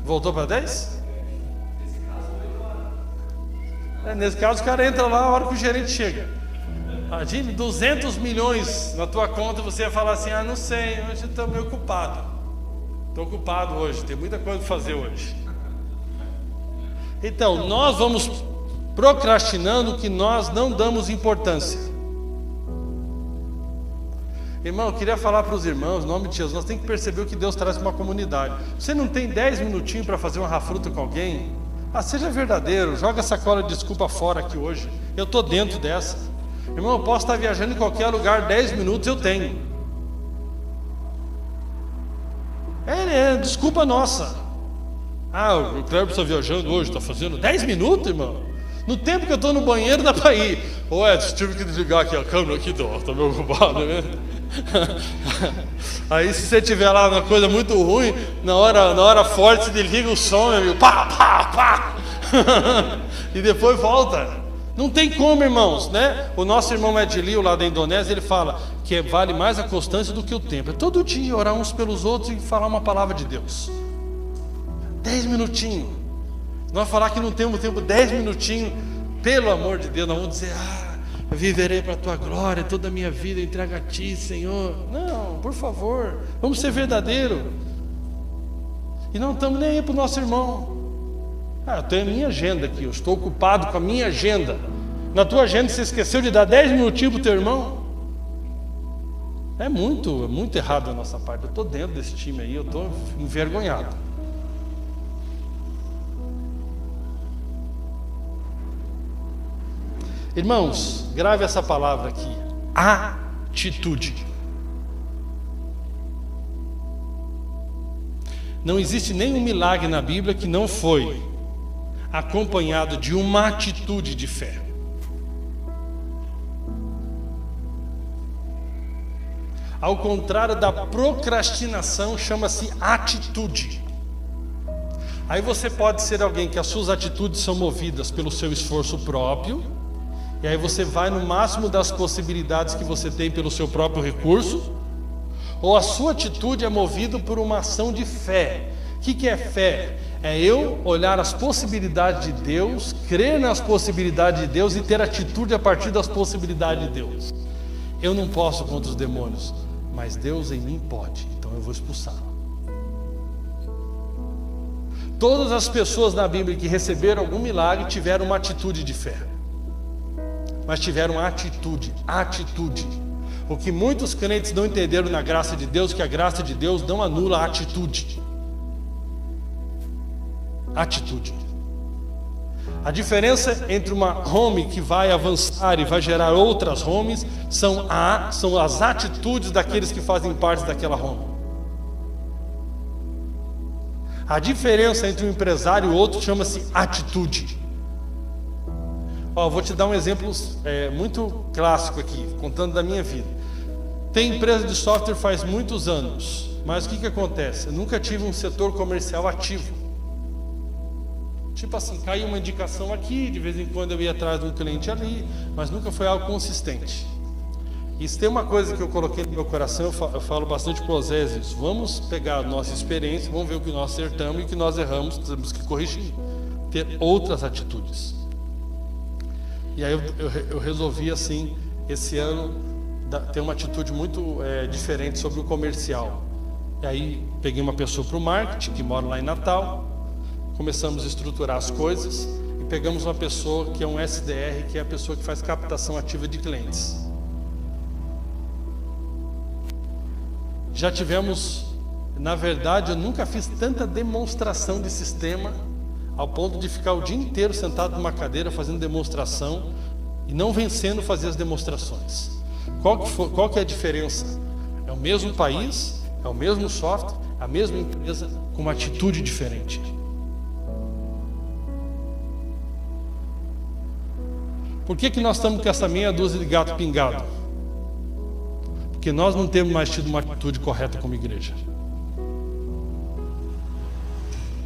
Voltou para 10? Nesse caso o cara entra lá a hora que o gerente chega. Imagine 200 milhões na tua conta, você ia falar assim, não sei, hoje eu estou meio ocupado. Estou ocupado hoje, tem muita coisa para fazer hoje. Então, nós vamos procrastinando o que nós não damos importância. Irmão, eu queria falar para os irmãos, em nome de Jesus, nós temos que perceber o que Deus traz para uma comunidade. Você não tem 10 minutinhos para fazer uma rafruta com alguém? Seja verdadeiro, joga essa cola de desculpa fora aqui hoje. Eu estou dentro dessa. Irmão, eu posso estar viajando em qualquer lugar, 10 minutos eu tenho. Desculpa nossa. O Cleber está viajando hoje, está fazendo 10 minutos, irmão. No tempo que eu estou no banheiro dá para ir. Edson, tive que desligar aqui a câmera aqui, estou meio ocupado, né? Aí se você estiver lá uma coisa muito ruim, na hora forte você desliga o som, meu amigo. Pá. E depois volta. Não tem como, irmãos, né? O nosso irmão Edilio lá da Indonésia, ele fala que vale mais a constância do que o tempo. É todo dia orar uns pelos outros e falar uma palavra de Deus. 10 minutinhos. Nós falar que não temos tempo, 10 minutinhos, pelo amor de Deus, nós vamos dizer, eu viverei para a tua glória, toda a minha vida eu entrego a ti, Senhor. Não, por favor, vamos ser verdadeiros. E não estamos nem aí para o nosso irmão. Eu tenho a minha agenda aqui, eu estou ocupado com a minha agenda. Na tua agenda você esqueceu de dar 10 minutinhos para o teu irmão? É muito errado da nossa parte. Eu estou dentro desse time aí, eu estou envergonhado. Irmãos, grave essa palavra aqui: atitude. Não existe nenhum milagre na Bíblia que não foi acompanhado de uma atitude de fé. Ao contrário da procrastinação, chama-se atitude. Aí você pode ser alguém que as suas atitudes são movidas pelo seu esforço próprio, e aí você vai no máximo das possibilidades que você tem pelo seu próprio recurso, ou a sua atitude é movida por uma ação de fé. O que é fé? É eu olhar as possibilidades de Deus, crer nas possibilidades de Deus e ter atitude a partir das possibilidades de Deus. Eu não posso contra os demônios, mas Deus em mim pode, então eu vou expulsá-lo. Todas as pessoas na Bíblia que receberam algum milagre tiveram uma atitude de fé, mas tiveram atitude. O que muitos crentes não entenderam na graça de Deus, que a graça de Deus não anula a atitude. A diferença entre uma home que vai avançar e vai gerar outras homes são as atitudes daqueles que fazem parte daquela home. A diferença entre um empresário e outro chama-se atitude. Vou te dar um exemplo muito clássico aqui, contando da minha vida. Tem empresa de software faz muitos anos, mas o que acontece? Eu nunca tive um setor comercial ativo. Tipo assim, caiu uma indicação aqui, de vez em quando eu ia atrás de um cliente ali, mas nunca foi algo consistente. E se tem uma coisa que eu coloquei no meu coração, eu falo bastante para os Zézios: vamos pegar a nossa experiência, vamos ver o que nós acertamos e o que nós erramos, temos que corrigir, ter outras atitudes. E aí eu resolvi assim, esse ano, ter uma atitude muito diferente sobre o comercial. E aí peguei uma pessoa para o marketing, que mora lá em Natal, começamos a estruturar as coisas, e pegamos uma pessoa que é um SDR, que é a pessoa que faz captação ativa de clientes. Já tivemos, na verdade, eu nunca fiz tanta demonstração de sistema, ao ponto de ficar o dia inteiro sentado numa cadeira fazendo demonstração e não vencendo fazer as demonstrações. Qual que é a diferença? É o mesmo país, é o mesmo software, a mesma empresa, com uma atitude diferente. Por que nós estamos com essa meia dúzia de gato pingado? Porque nós não temos mais tido uma atitude correta como igreja.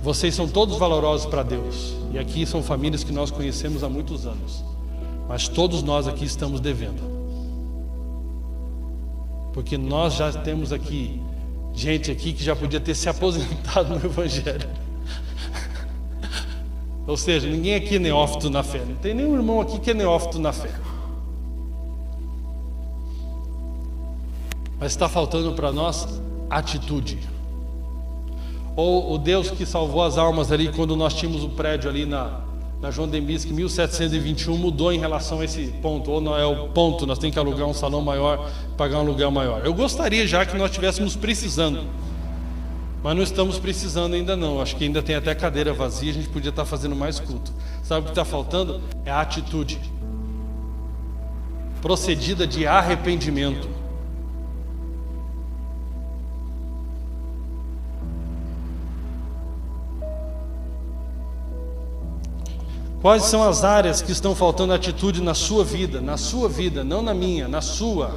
Vocês são todos valorosos para Deus, e aqui são famílias que nós conhecemos há muitos anos, mas todos nós aqui estamos devendo, porque nós já temos aqui gente aqui que já podia ter se aposentado no Evangelho. Ou seja, ninguém aqui é neófito na fé, não tem nenhum irmão aqui que é neófito na fé, mas está faltando para nós atitude. Ou o Deus que salvou as almas ali quando nós tínhamos o prédio ali na João Dembisque, 1721, mudou em relação a esse ponto. Ou não é o ponto, nós temos que alugar um salão maior, pagar um aluguel maior. Eu gostaria já que nós estivéssemos precisando, mas não estamos precisando ainda não. Acho que ainda tem até cadeira vazia, a gente podia estar fazendo mais culto. Sabe o que está faltando? É a atitude procedida de arrependimento. Quais são as áreas que estão faltando atitude na sua vida, não na minha, na sua?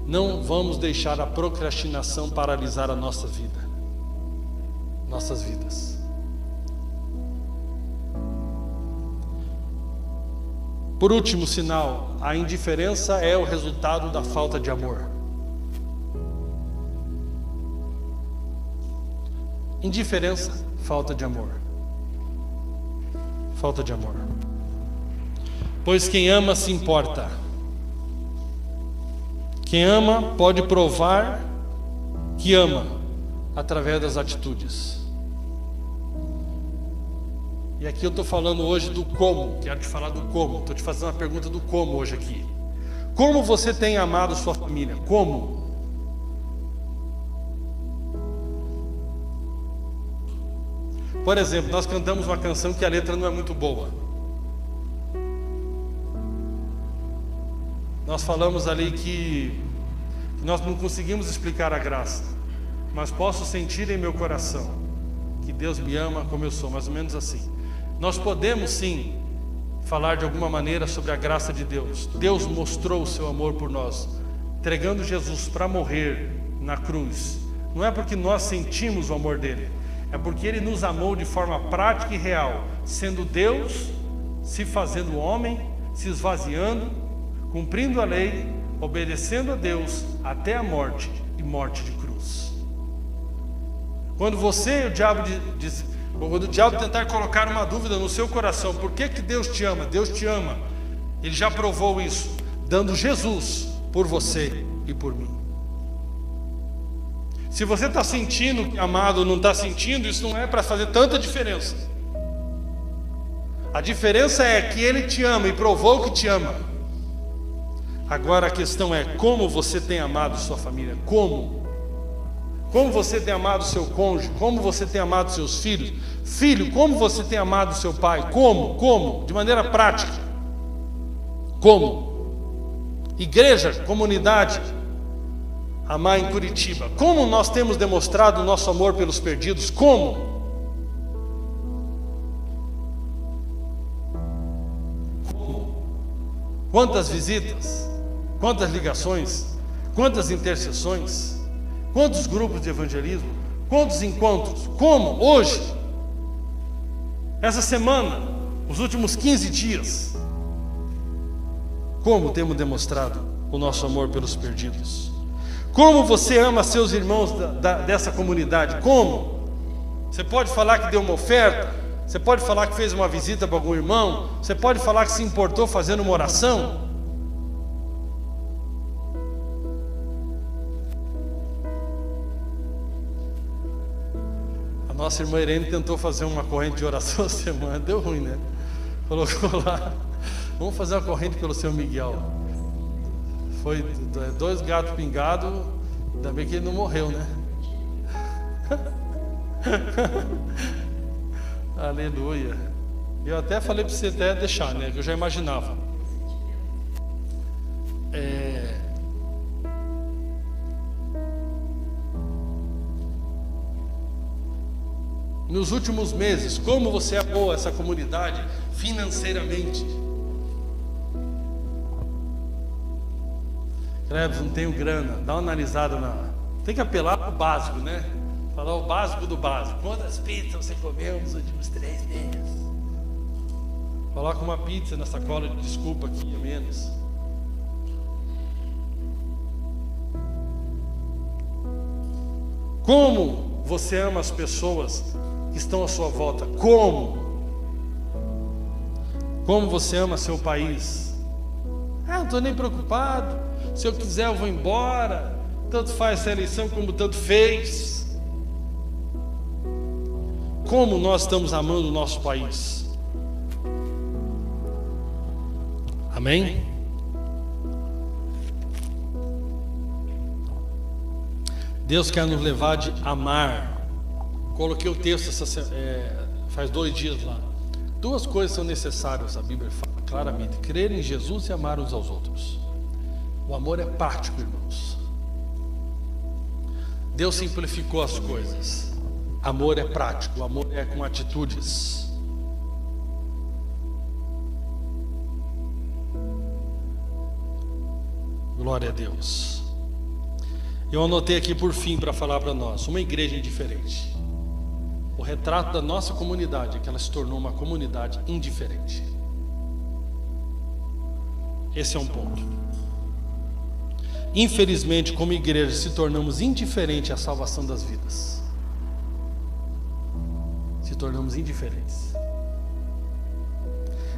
Não vamos deixar a procrastinação paralisar a nossa vida, nossas vidas. Por último sinal, a indiferença é o resultado da falta de amor. Indiferença, falta de amor. Falta de amor. Pois quem ama se importa. Quem ama pode provar que ama através das atitudes. E aqui eu estou falando hoje do como. Quero te falar do como. Estou te fazendo uma pergunta do como hoje aqui. Como você tem amado sua família? Como? Por exemplo, nós cantamos uma canção que a letra não é muito boa. Nós falamos ali que nós não conseguimos explicar a graça, mas posso sentir em meu coração que Deus me ama como eu sou, mais ou menos assim. Nós podemos sim falar de alguma maneira sobre a graça de Deus. Deus mostrou o seu amor por nós, entregando Jesus para morrer na cruz. Não é porque nós sentimos o amor dele, é porque Ele nos amou de forma prática e real, sendo Deus, se fazendo homem, se esvaziando, cumprindo a lei, obedecendo a Deus até a morte e morte de cruz. Quando você e o diabo quando o diabo tentar colocar uma dúvida no seu coração, por que Deus te ama? Deus te ama. Ele já provou isso, dando Jesus por você e por mim. Se você está sentindo que amado ou não está sentindo, isso não é para fazer tanta diferença. A diferença é que Ele te ama e provou que te ama. Agora a questão é como você tem amado sua família. Como você tem amado seu cônjuge. Como você tem amado seus filhos. Filho, como você tem amado seu pai. Como? De maneira prática. Como? Igreja, comunidade, amar em Curitiba. Como nós temos demonstrado o nosso amor pelos perdidos? Como? Quantas visitas? Quantas ligações? Quantas intercessões? Quantos grupos de evangelismo? Quantos encontros? Como? Hoje? Essa semana? Os últimos 15 dias? Como temos demonstrado o nosso amor pelos perdidos? Como você ama seus irmãos dessa comunidade? Como? Você pode falar que deu uma oferta? Você pode falar que fez uma visita para algum irmão? Você pode falar que se importou fazendo uma oração? A nossa irmã Irene tentou fazer uma corrente de oração essa semana, deu ruim, né? Colocou lá, vamos fazer uma corrente pelo seu Miguel. Foi 2 gatos pingados, ainda bem que ele não morreu, né? Aleluia. Eu até falei para você até deixar, né? Que eu já imaginava. Nos últimos meses, como você amou essa comunidade financeiramente? Cleves, não tenho grana, dá uma analisada tem que apelar para o básico, né? Falar o básico do básico. Quantas pizzas você comeu nos últimos 3 meses? Coloca uma pizza na sacola de desculpa aqui a menos. Como você ama as pessoas que estão à sua volta? Como você ama seu país? Não estou nem preocupado. Se eu quiser eu vou embora. Tanto faz essa eleição como tanto fez. como nós estamos amando o nosso país. Amém? Deus quer nos levar de amar. Coloquei o texto faz 2 dias lá. 2 coisas são necessárias, a Bíblia fala claramente: crer em Jesus e amar uns aos outros. O amor é prático, irmãos. Deus simplificou as coisas. Amor é prático, o amor é com atitudes. Glória a Deus. Eu anotei aqui por fim para falar para nós: uma igreja indiferente. O retrato da nossa comunidade é que ela se tornou uma comunidade indiferente. Esse é um ponto. Infelizmente, como igreja, se tornamos indiferentes à salvação das vidas. Se tornamos indiferentes.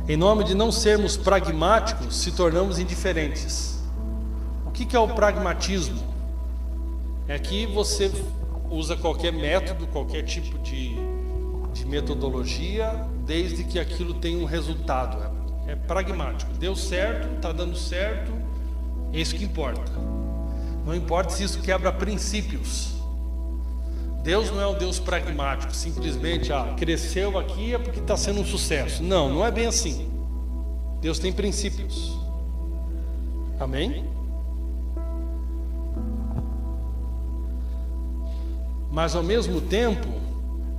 Em nome de não sermos pragmáticos, se tornamos indiferentes. O que é o pragmatismo? É que você usa qualquer método, qualquer tipo de metodologia, desde que aquilo tenha um resultado. É pragmático. Deu certo, está dando certo, é isso que importa. Não importa se isso quebra princípios. Deus não é um Deus pragmático, simplesmente cresceu aqui é porque está sendo um sucesso. Não, não é bem assim. Deus tem princípios. Amém? Mas ao mesmo tempo,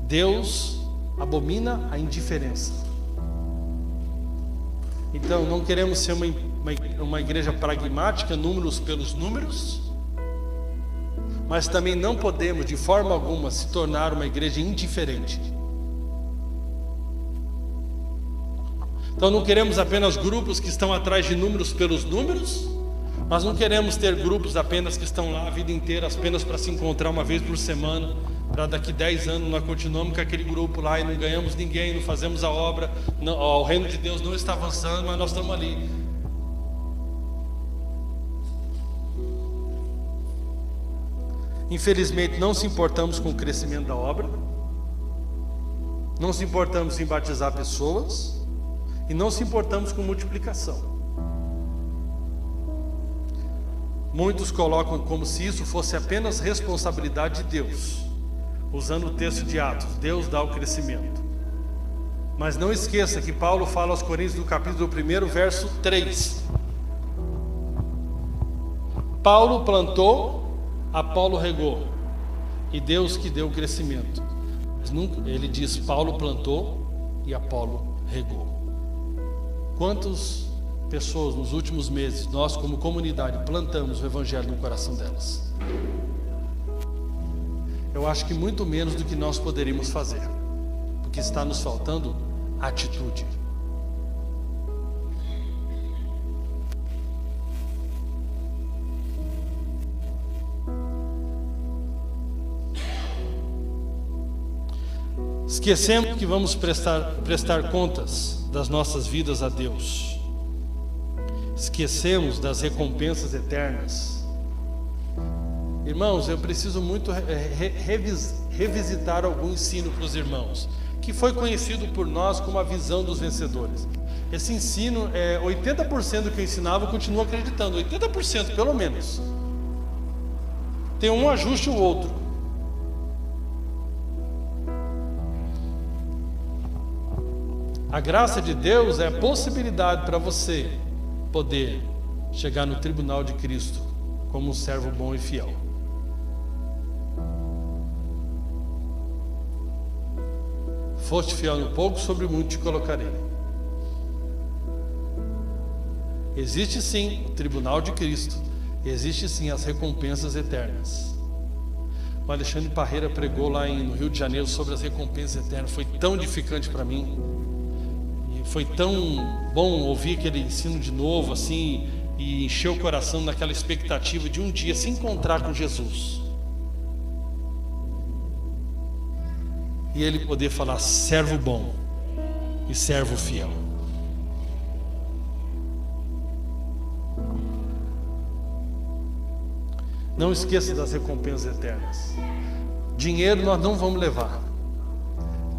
Deus abomina a indiferença. Então, não queremos ser uma igreja pragmática, números pelos números, mas também não podemos, de forma alguma, se tornar uma igreja indiferente. Então, não queremos apenas grupos que estão atrás de números pelos números, mas não queremos ter grupos apenas que estão lá a vida inteira, apenas para se encontrar uma vez por semana, para daqui 10 anos nós continuamos com aquele grupo lá e não ganhamos ninguém, não fazemos a obra, não, o reino de Deus não está avançando, mas nós estamos ali. Infelizmente não se importamos com o crescimento da obra, não se importamos em batizar pessoas e não se importamos com multiplicação. Muitos colocam como se isso fosse apenas responsabilidade de Deus, usando o texto de Atos: Deus dá o crescimento. Mas não esqueça que Paulo fala aos Coríntios no capítulo 1, verso 3. Paulo plantou, Apolo regou, e Deus que deu o crescimento. Mas nunca, ele diz: Paulo plantou e Apolo regou. Quantas pessoas nos últimos meses, nós como comunidade, plantamos o evangelho no coração delas? Eu acho que muito menos do que nós poderíamos fazer, porque está nos faltando atitude. Esquecemos que vamos prestar contas das nossas vidas a Deus. Esquecemos das recompensas eternas. Irmãos, eu preciso muito revisitar algum ensino para os irmãos, que foi conhecido por nós como a visão dos vencedores. Esse ensino, 80% do que eu ensinava, eu continuo acreditando, 80% pelo menos. Tem um ajuste ou outro. A graça de Deus é a possibilidade para você poder chegar no tribunal de Cristo como um servo bom e fiel. Foste fiel no pouco, sobre muito te colocarei. Existe sim o tribunal de Cristo, existe sim as recompensas eternas. O Alexandre Parreira pregou lá no Rio de Janeiro sobre as recompensas eternas, foi tão edificante para mim. Foi tão bom ouvir aquele ensino de novo, assim, e encher o coração naquela expectativa de um dia se encontrar com Jesus. E ele poder falar: servo bom e servo fiel. Não esqueça das recompensas eternas. Dinheiro nós não vamos levar.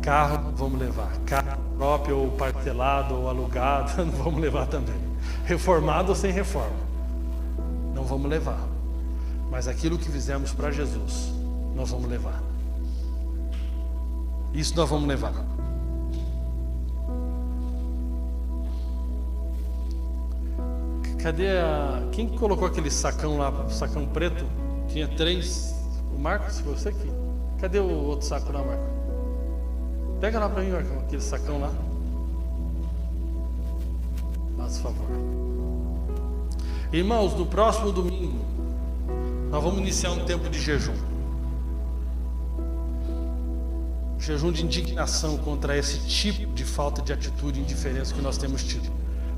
Carro não vamos levar. Carro próprio ou parcelado ou alugado não vamos levar também. Reformado ou sem reforma, não vamos levar. Mas aquilo que fizemos para Jesus, nós vamos levar. Isso nós vamos levar. Cadê quem colocou aquele sacão lá, sacão preto? Tinha 3. O Marcos, foi você aqui. Cadê o outro saco lá, Marcos? Pega lá para mim, Marcos, aquele sacão lá. Faz favor. Irmãos, no próximo domingo nós vamos iniciar um tempo de jejum. Jejum de indignação contra esse tipo de falta de atitude e indiferença que nós temos tido.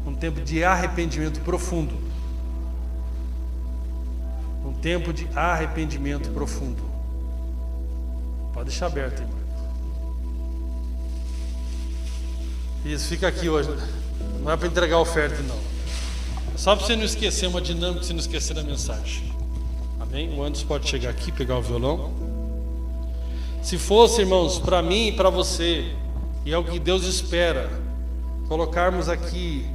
Um tempo de arrependimento profundo. Um tempo de arrependimento profundo. Pode deixar aberto, irmão. Isso, fica aqui hoje. Não é para entregar oferta, não. É só para você não esquecer, uma dinâmica, você não esquecer da mensagem. Amém? O Anderson pode chegar aqui, pegar o violão. Se fosse, irmãos, para mim e para você, e é o que Deus espera, colocarmos aqui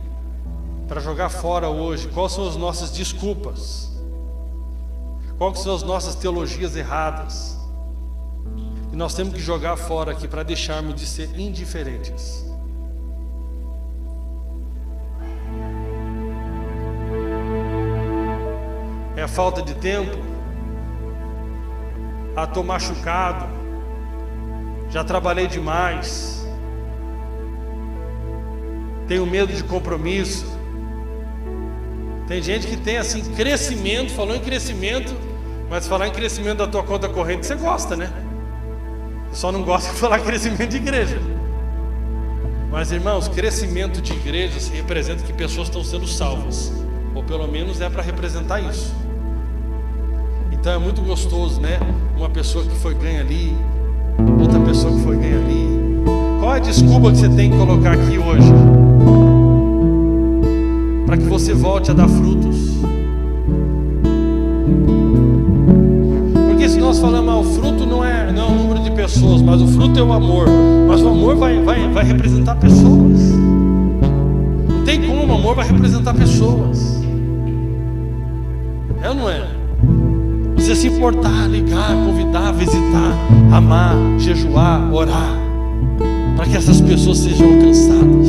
para jogar fora hoje, quais são as nossas desculpas, quais são as nossas teologias erradas, e nós temos que jogar fora aqui para deixarmos de ser indiferentes. É a falta de tempo? Estou machucado, já trabalhei demais, tenho medo de compromisso. Tem gente que tem assim crescimento, falou em crescimento, mas falar em crescimento da tua conta corrente você gosta, né? Só não gosta de falar crescimento de igreja. Mas irmãos, crescimento de igreja representa que pessoas estão sendo salvas, ou pelo menos é para representar isso. Então é muito gostoso, né? Uma pessoa que foi ganha ali, outra pessoa que foi ganha ali. Qual é a desculpa que você tem que colocar aqui hoje? Para que você volte a dar frutos. Porque se nós falamos, o fruto não é o número de pessoas, mas o fruto é o amor. Mas o amor vai representar pessoas. Não tem como, o amor vai representar pessoas. É ou não é? Você se importar, ligar, convidar, visitar, amar, jejuar, orar, para que essas pessoas sejam alcançadas.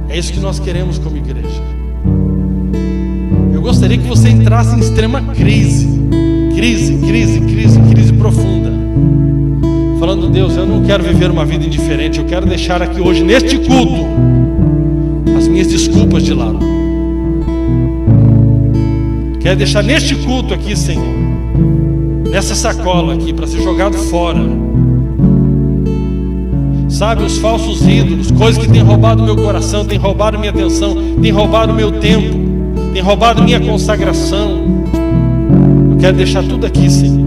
É isso que nós queremos como igreja. Eu gostaria que você entrasse em extrema crise profunda, falando: Deus, eu não quero viver uma vida indiferente, eu quero deixar aqui hoje, neste culto, as minhas desculpas de lado. Quero deixar neste culto aqui, Senhor, nessa sacola aqui, para ser jogado fora. Sabe, os falsos ídolos, coisas que têm roubado meu coração, têm roubado minha atenção, têm roubado meu tempo, têm roubado minha consagração. Eu quero deixar tudo aqui, Senhor,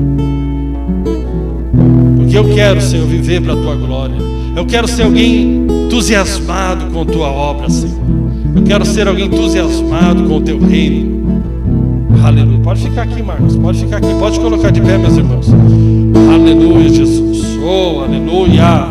porque eu quero, Senhor, viver para a Tua glória. Eu quero ser alguém entusiasmado com a Tua obra, Senhor. Eu quero ser alguém entusiasmado com o Teu reino. Aleluia. Pode ficar aqui, Marcos. Pode ficar aqui. Pode colocar de pé, meus irmãos. Aleluia, Jesus. Oh, aleluia.